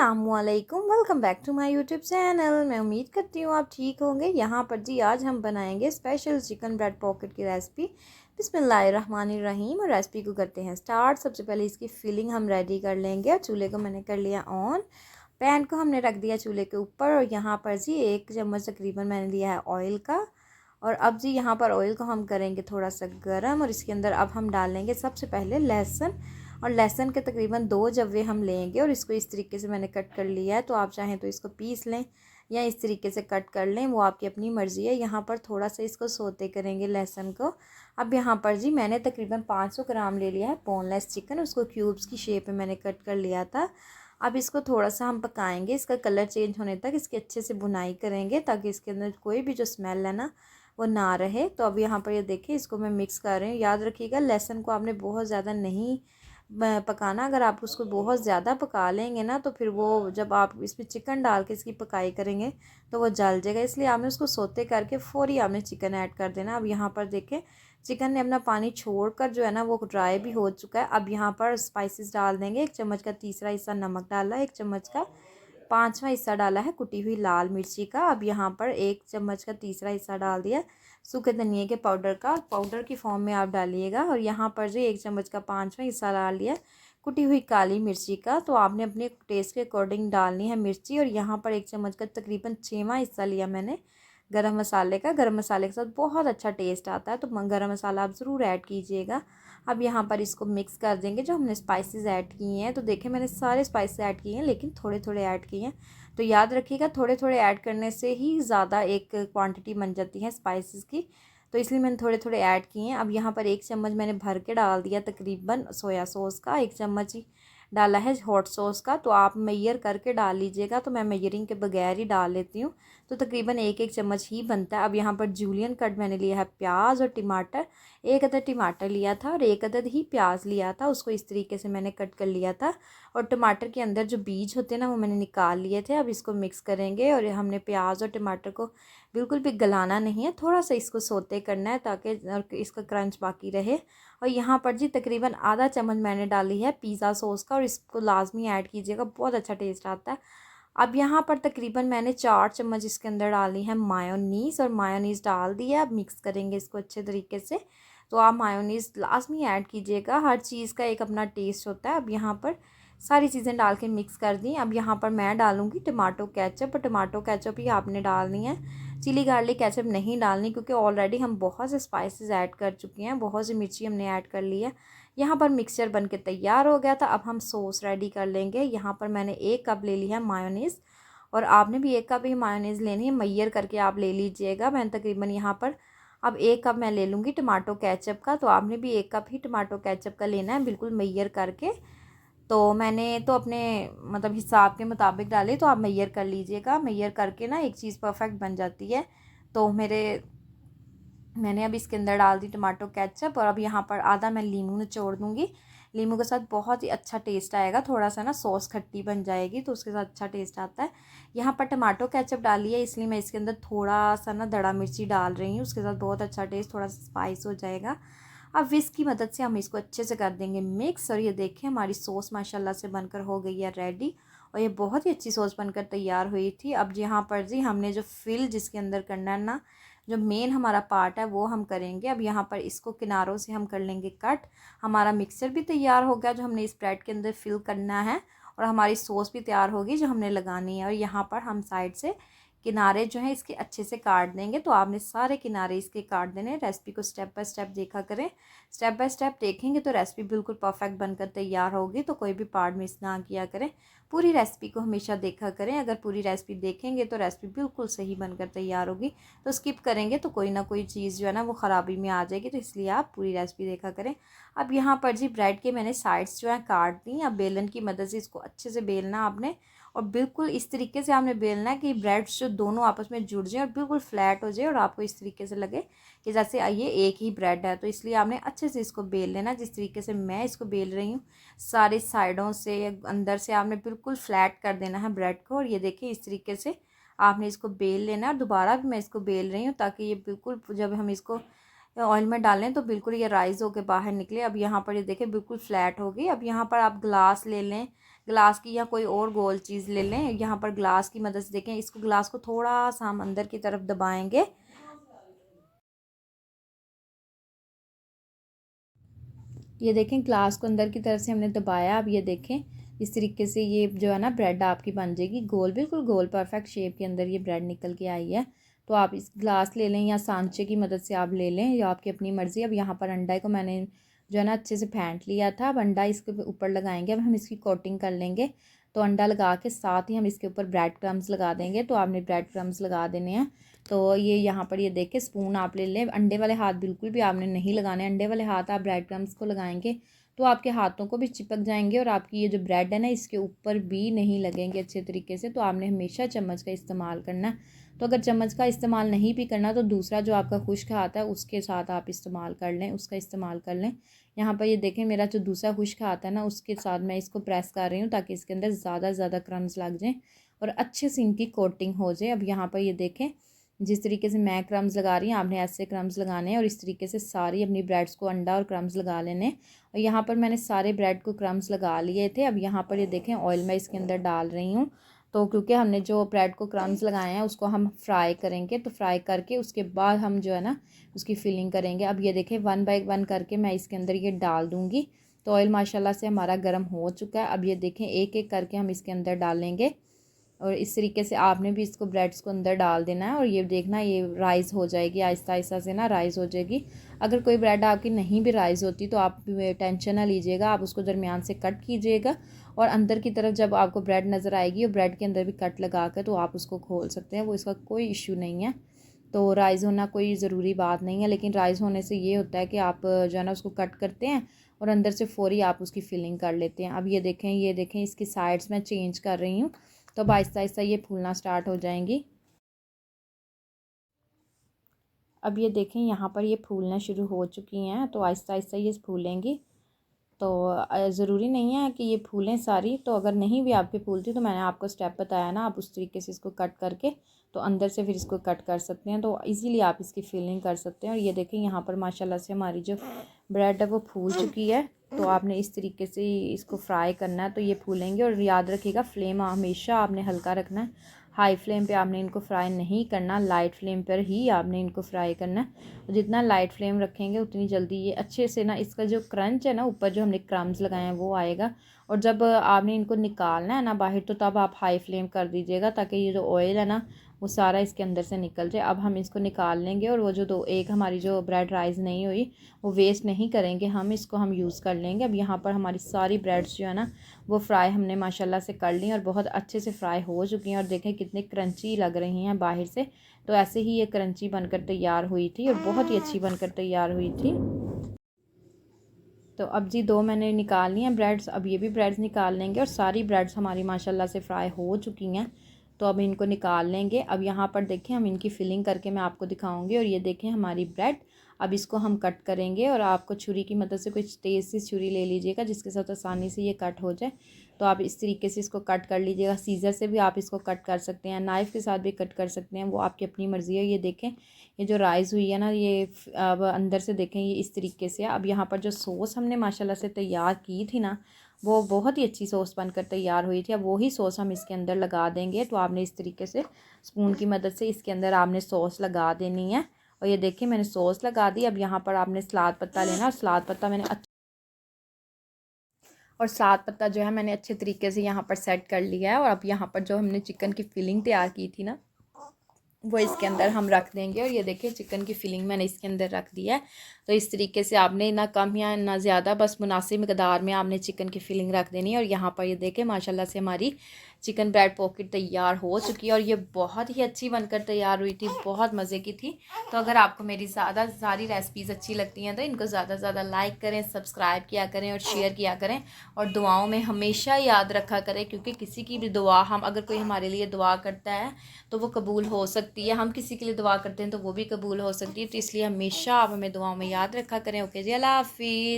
अस्सलामुअलैकुम, welcome back to my YouTube channel. मैं उम्मीद करती हूँ आप ठीक होंगे। यहाँ पर जी आज हम बनाएंगे स्पेशल चिकन ब्रेड पॉकेट की रेसिपी। बिस्मिल्लाहिर्रहमानिर्रहीम। और रेसिपी को करते हैं स्टार्ट। सबसे पहले इसकी फिलिंग हम रेडी कर लेंगे। और चूल्हे को मैंने कर लिया ऑन। पैन को हमने रख दिया चूल्हे के ऊपर। और यहाँ पर जी 1 चम्मच तकरीबन मैंने लिया है ऑयल का। और अब जी यहाँ पर ऑयल को हम करेंगे थोड़ा सा गर्म। और इसके अंदर अब हम डालेंगे सबसे पहले लहसुन। और लहसुन के तकरीबन 2 जवे हम लेंगे। और इसको इस तरीके से मैंने कट कर लिया है। तो आप चाहें तो इसको पीस लें या इस तरीके से कट कर लें, वो आपकी अपनी मर्ज़ी है। यहाँ पर थोड़ा सा इसको सोते करेंगे लहसुन को। अब यहाँ पर जी मैंने तकरीबन 500 ग्राम ले लिया है बोनलेस चिकन। उसको क्यूब्स की शेप में मैंने कट कर लिया था। अब इसको थोड़ा सा हम पकाएंगे, इसका कलर चेंज होने तक इसकी अच्छे से भुनाई करेंगे, ताकि इसके अंदर कोई भी जो स्मेल है ना वो ना रहे। तो अब यहाँ पर ये देखिए, इसको मैं मिक्स कर रही हूँ। याद रखिएगा लहसुन को आपने बहुत ज़्यादा नहीं पकाना। अगर आप उसको बहुत ज़्यादा पका लेंगे ना, तो फिर वो जब आप इसमें चिकन डाल के इसकी पकाई करेंगे तो वो जल जाएगा। इसलिए आपने उसको सोते करके फ़ौरी आपने चिकन ऐड कर देना। अब यहाँ पर देखें, चिकन ने अपना पानी छोड़कर जो है ना वो ड्राई भी हो चुका है। अब यहाँ पर स्पाइसेस डाल देंगे। 1 चम्मच का तीसरा हिस्सा नमक डाला है, 1 चम्मच का 5वां हिस्सा डाला है कुटी हुई लाल मिर्ची का। अब यहाँ पर 1 चम्मच का तीसरा हिस्सा डाल दिया सूखे धनिए के पाउडर का। पाउडर की फॉर्म में आप डालिएगा। और यहाँ पर जो 1 चम्मच का 5वां हिस्सा डाल दिया कुटी हुई काली मिर्ची का। तो आपने अपने टेस्ट के अकॉर्डिंग डालनी है मिर्ची। और यहाँ पर 1 चम्मच का तकरीबन 6वां हिस्सा लिया मैंने गरम मसाले का। गरम मसाले के साथ बहुत अच्छा टेस्ट आता है, तो गरम मसाला आप ज़रूर ऐड कीजिएगा। अब यहाँ पर इसको मिक्स कर देंगे जो हमने स्पाइसेस ऐड किए हैं। तो देखें, मैंने सारे स्पाइसेस ऐड किए हैं, लेकिन थोड़े थोड़े ऐड किए हैं। तो याद रखिएगा, थोड़े थोड़े ऐड करने से ही ज़्यादा एक क्वांटिटी बन जाती है स्पाइसेस की। तो इसलिए मैंने थोड़े थोड़े ऐड किए हैं। अब यहाँ पर 1 चम्मच मैंने भर के डाल दिया तकरीबन सोया सॉस का। 1 चम्मच ही डाला है हॉट सॉस का। तो आप मेजर करके डाल लीजिएगा। तो मैं मेजरिंग के बगैर ही डाल लेती हूँ। तो तकरीबन 1 चम्मच ही बनता है। अब यहाँ पर जूलियन कट मैंने लिया है प्याज और टमाटर। 1 अदद टमाटर लिया था और 1 अदद ही प्याज लिया था। उसको इस तरीके से मैंने कट कर लिया था। और टमाटर के अंदर जो बीज होते हैं ना, वो मैंने निकाल लिए थे। अब इसको मिक्स करेंगे। और हमने प्याज और टमाटर को बिल्कुल भी गलाना नहीं है, थोड़ा सा इसको सोते करना है ताकि इसका क्रंच बाकी रहे। और यहाँ पर जी तकरीबन आधा चम्मच मैंने डाली है पिज़्ज़ा सॉस का। और इसको लाजमी ऐड कीजिएगा, बहुत अच्छा टेस्ट आता है। अब यहाँ पर तकरीबन मैंने 4 चम्मच इसके अंदर डाली है मायोनीज़। और मायोनीज़ डाल दिया। अब मिक्स करेंगे इसको अच्छे तरीके से। तो आप मायोनीज़ लाजमी ऐड कीजिएगा, हर चीज़ का एक अपना टेस्ट होता है। अब यहाँ पर सारी चीज़ें डाल के मिक्स कर दी। अब यहाँ पर मैं डालूँगी टमाटो केचप। और टमाटो केचप ही आपने डालनी है, चिली गार्लिक केचप नहीं डालनी, क्योंकि ऑलरेडी हम बहुत से स्पाइसेस ऐड कर चुके हैं, बहुत सी मिर्ची हमने ऐड कर ली है। यहाँ पर मिक्सचर बन के तैयार हो गया था। अब हम सॉस रेडी कर लेंगे। यहाँ पर मैंने 1 कप ले लिया है मायोनीज़। और आपने भी 1 कप ही मायोनीज़ लेनी है, मैयर करके आप ले लीजिएगा। मैंने तकरीबन यहाँ पर अब 1 कप मैं ले लूँगी टमाटो केचप का। तो आपने भी 1 कप ही टमाटो केचप का लेना है, बिल्कुल मैयर करके। तो मैंने तो अपने मतलब हिसाब के मुताबिक डाले, तो आप मैयर कर लीजिएगा। मैयर करके ना एक चीज़ परफेक्ट बन जाती है। तो मैंने अब इसके अंदर डाल दी टमाटो केचप। और अब यहाँ पर आधा मैं नींबू निचोड़ दूँगी। नींबू के साथ बहुत ही अच्छा टेस्ट आएगा। थोड़ा सा ना सॉस खट्टी बन जाएगी, तो उसके साथ अच्छा टेस्ट आता है। यहाँ पर टमाटो केचप डाली है, इसलिए मैं इसके अंदर थोड़ा सा ना दड़ा मिर्ची डाल रही हूँ। उसके साथ बहुत अच्छा टेस्ट, थोड़ा सा स्पाइस हो जाएगा। अब विस्क की मदद से हम इसको अच्छे से कर देंगे मिक्स। और ये देखें, हमारी सॉस माशाल्लाह से बनकर हो गई है रेडी। और ये बहुत ही अच्छी सॉस बनकर तैयार हुई थी। अब यहाँ पर जी हमने जो फिल जिसके अंदर करना है ना, जो मेन हमारा पार्ट है वो हम करेंगे। अब यहाँ पर इसको किनारों से हम कर लेंगे कट। हमारा मिक्सचर भी तैयार हो गया जो हमने इस ब्रेड के अंदर फिल करना है। और हमारी सॉस भी तैयार होगी जो हमने लगानी है। और यहाँ पर हम साइड से किनारे जो हैं इसके अच्छे से काट देंगे। तो आपने सारे किनारे इसके काट देने। रेसिपी को स्टेप बाय स्टेप देखा करें, स्टेप बाय स्टेप देखेंगे तो रेसिपी बिल्कुल परफेक्ट बनकर तैयार होगी। तो कोई भी पार्ट मिस ना किया करें, पूरी रेसिपी को हमेशा देखा करें। अगर पूरी रेसिपी देखेंगे तो रेसिपी बिल्कुल सही बनकर तैयार होगी। तो स्किप करेंगे तो कोई ना कोई चीज़ जो है ना वो ख़राबी में आ जाएगी। तो इसलिए आप पूरी रेसिपी देखा करें। अब यहाँ पर जी ब्रेड के मैंने साइड्स जो है काट दी। अब बेलन की मदद से इसको अच्छे से बेलना आपने। और बिल्कुल इस तरीके से आपने बेलना है कि ब्रेड्स जो दोनों आपस में जुड़ जाएं और बिल्कुल फ्लैट हो जाए। और आपको इस तरीके से लगे कि जैसे ये एक ही ब्रेड है। तो इसलिए आपने अच्छे से इसको बेल लेना, जिस तरीके से मैं इसको बेल रही हूँ। सारी साइडों से अंदर से आपने बिल्कुल फ्लैट कर देना है ब्रेड को। और ये देखिए, इस तरीके से आपने इसको बेल लेना है। और दोबारा भी मैं इसको बेल रही हूँ ताकि ये बिल्कुल जब हम इसको ऑयल में डालें तो बिल्कुल ये राइस होकर बाहर निकले। अब यहाँ पर ये देखें बिल्कुल फ्लैट होगी। अब यहाँ पर आप ग्लास ले लें ग्लास की या कोई और गोल चीज़ ले लें। यहाँ पर ग्लास की मदद से देखें, इसको ग्लास को थोड़ा सा हम अंदर की तरफ दबाएंगे। ये देखें ग्लास को अंदर की तरफ से हमने दबाया। अब ये देखें इस तरीके से ये जो है ना ब्रेड आपकी बन जाएगी गोल, बिल्कुल गोल परफेक्ट शेप के अंदर ये ब्रेड निकल के आई है। तो आप इस ग्लास ले लें या सांचे की मदद से आप ले लें, या आपकी अपनी मर्ज़ी। अब यहाँ पर अंडा को मैंने जो है ना अच्छे से फेंट लिया था। अब अंडा इसके ऊपर लगाएंगे। अब हम इसकी कोटिंग कर लेंगे। तो अंडा लगा के साथ ही हम इसके ऊपर ब्रेड क्रम्स लगा देंगे। तो आपने ब्रेड क्रम्स लगा देने हैं। तो ये यहाँ पर ये देखें स्पून आप ले लें। अंडे वाले हाथ बिल्कुल भी आपने नहीं लगाने। अंडे वाले हाथ आप ब्रेड क्रम्स को लगाएंगे तो आपके हाथों को भी चिपक जाएंगे और आपकी ये जो ब्रेड है ना इसके ऊपर भी नहीं लगेंगे अच्छे तरीके से। तो आपने हमेशा चम्मच का इस्तेमाल करना। तो अगर चम्मच का इस्तेमाल नहीं भी करना तो दूसरा जो आपका खुश्क हाथ है उसके साथ आप इस्तेमाल कर लें, उसका इस्तेमाल कर लें। यहाँ पर ये देखें मेरा जो दूसरा खुश्क हाथ है ना उसके साथ मैं इसको प्रेस कर रही हूँ ताकि इसके अंदर ज़्यादा से ज़्यादा क्रम्स लग जाएँ और अच्छे से इनकी कोटिंग हो जाए। अब यहाँ पर ये देखें जिस तरीके से मैं क्रम्स लगा रही हूँ आपने ऐसे क्रम्स लगाने हैं और इस तरीके से सारी अपनी ब्रेड्स को अंडा और क्रम्स लगा लेने। और यहाँ पर मैंने सारे ब्रेड को क्रम्स लगा लिए थे। अब यहाँ पर ये देखें ऑयल मैं इसके अंदर डाल रही हूँ। तो क्योंकि हमने जो ब्रेड को क्रम्स लगाए हैं उसको हम फ्राई करेंगे, तो फ्राई करके उसके बाद हम जो है ना उसकी फिलिंग करेंगे। अब ये देखें 1 बाय 1 करके मैं इसके अंदर ये डाल दूँगी। तो ऑयल माशाल्लाह से हमारा गर्म हो चुका है। अब ये देखें एक एक करके हम इसके अंदर डालेंगे और इस तरीके से आपने भी इसको ब्रेड्स को अंदर डाल देना है। और ये देखना ये राइज़ हो जाएगी आहिस्ता आहिस्ता से ना राइज़ हो जाएगी। अगर कोई ब्रेड आपकी नहीं भी राइज़ होती तो आप टेंशन ना लीजिएगा, आप उसको दरमियान से कट कीजिएगा और अंदर की तरफ जब आपको ब्रेड नज़र आएगी और ब्रेड के अंदर भी कट लगा कर तो आप उसको खोल सकते हैं, वो इसका कोई इशू नहीं है। तो राइज़ होना कोई ज़रूरी बात नहीं है, लेकिन राइज़ होने से ये होता है कि आप जो है ना उसको कट करते हैं और अंदर से फ़ौरी आप उसकी फिलिंग कर लेते हैं। अब ये देखें इसकी साइड्स मैं चेंज कर रही हूँ तो अब आहिस्ता आहिस्ता ये फूलना स्टार्ट हो जाएंगी। अब ये देखें यहाँ पर ये फूलना शुरू हो चुकी हैं तो आहिस्ता आहिस्ता ये फूलेंगी। तो ज़रूरी नहीं है कि ये फूलें सारी, तो अगर नहीं भी आपकी फूलती तो मैंने आपको स्टेप बताया ना, आप उस तरीके से इसको कट करके तो अंदर से फिर इसको कट कर सकते हैं, तो इजीली आप इसकी फिलिंग कर सकते हैं। और ये देखें यहाँ पर माशाल्लाह से हमारी जो ब्रेड है वो फूल चुकी है। तो आपने इस तरीके से इसको फ्राई करना है तो ये फूलेंगे। और याद रखिएगा फ्लेम हमेशा आपने हल्का रखना है, हाई फ्लेम पे आपने इनको फ्राई नहीं करना, लाइट फ्लेम पर ही आपने इनको फ्राई करना है। जितना लाइट फ्लेम रखेंगे उतनी जल्दी ये अच्छे से ना इसका जो क्रंच है ना ऊपर जो हमने क्रम्स लगाए हैं वो आएगा। और जब आपने इनको निकालना है ना बाहर तो तब आप हाई फ्लेम कर दीजिएगा ताकि ये जो ऑयल है ना वो सारा इसके अंदर से निकल जाए। अब हम इसको निकाल लेंगे और वो जो एक हमारी जो ब्रेड राइस नहीं हुई वो वेस्ट नहीं करेंगे, हम इसको हम यूज़ कर लेंगे। अब यहाँ पर हमारी सारी ब्रेड्स जो है ना वो फ्राई हमने माशाल्लाह से कर ली और बहुत अच्छे से फ्राई हो चुकी हैं और देखें कितनी क्रंची लग रही हैं बाहर से। तो ऐसे ही ये क्रंची बनकर तैयार हुई थी और बहुत ही अच्छी बनकर तैयार हुई थी। तो अब जी 2 मैंने निकाल ली हैं ब्रेड्स, अब ये भी ब्रेड्स निकाल लेंगे और सारी ब्रेड्स हमारी माशाल्लाह से फ्राई हो चुकी हैं। तो अब इनको निकाल लेंगे। अब यहाँ पर देखें हम इनकी फिलिंग करके मैं आपको दिखाऊंगी। और ये देखें हमारी ब्रेड, अब इसको हम कट करेंगे और आपको छुरी की मदद से कोई तेज़ सी छुरी ले लीजिएगा जिसके साथ आसानी से ये कट हो जाए। तो आप इस तरीके से इसको कट कर लीजिएगा। सीज़र से भी आप इसको कट कर सकते हैं, नाइफ़ के साथ भी कट कर सकते हैं, वो आपकी अपनी मर्ज़ी है। ये देखें ये जो राइस हुई है ना ये अब अंदर से देखें ये इस तरीके से है। अब यहाँ पर जो सॉस हमने माशाल्लाह से तैयार की थी ना वो बहुत ही अच्छी सॉस बनकर तैयार हुई थी। अब वही सॉस हम इसके अंदर लगा देंगे। तो आपने इस तरीके से स्पून की मदद से इसके अंदर आपने सॉस लगा देनी है। और ये देखिए मैंने सॉस लगा दी। अब यहाँ पर आपने सलाद पत्ता लेना और सलाद पत्ता जो है मैंने अच्छे तरीके से यहाँ पर सेट कर लिया है। और अब यहाँ पर जो हमने चिकन की फिलिंग तैयार की थी ना वो इसके अंदर हम रख देंगे। और ये देखिए चिकन की फिलिंग मैंने इसके अंदर रख दी है। तो इस तरीके से आपने ना कम या ना ज़्यादा बस मुनासिब मकदार में आपने चिकन की फिलिंग रख देनी है। और यहाँ पर ये देखें माशाल्लाह से हमारी चिकन ब्रेड पॉकेट तैयार हो चुकी है और ये बहुत ही अच्छी बनकर तैयार हुई थी, बहुत मज़े की थी। तो अगर आपको मेरी सारी रेसिपीज़ अच्छी लगती हैं तो इनको ज़्यादा से ज़्यादा लाइक करें, सब्सक्राइब किया करें और शेयर किया करें। और दुआओं में हमेशा याद रखा करें क्योंकि किसी की भी दुआ हम अगर कोई हमारे लिए दुआ करता है तो वो कबूल हो सकती है, हम किसी के लिए दुआ करते हैं तो वो भी कबूल हो सकती है। तो इसलिए हमेशा आप हमें दुआओं में याद रखा करें। ओके जी, अल्लाह हाफिज़।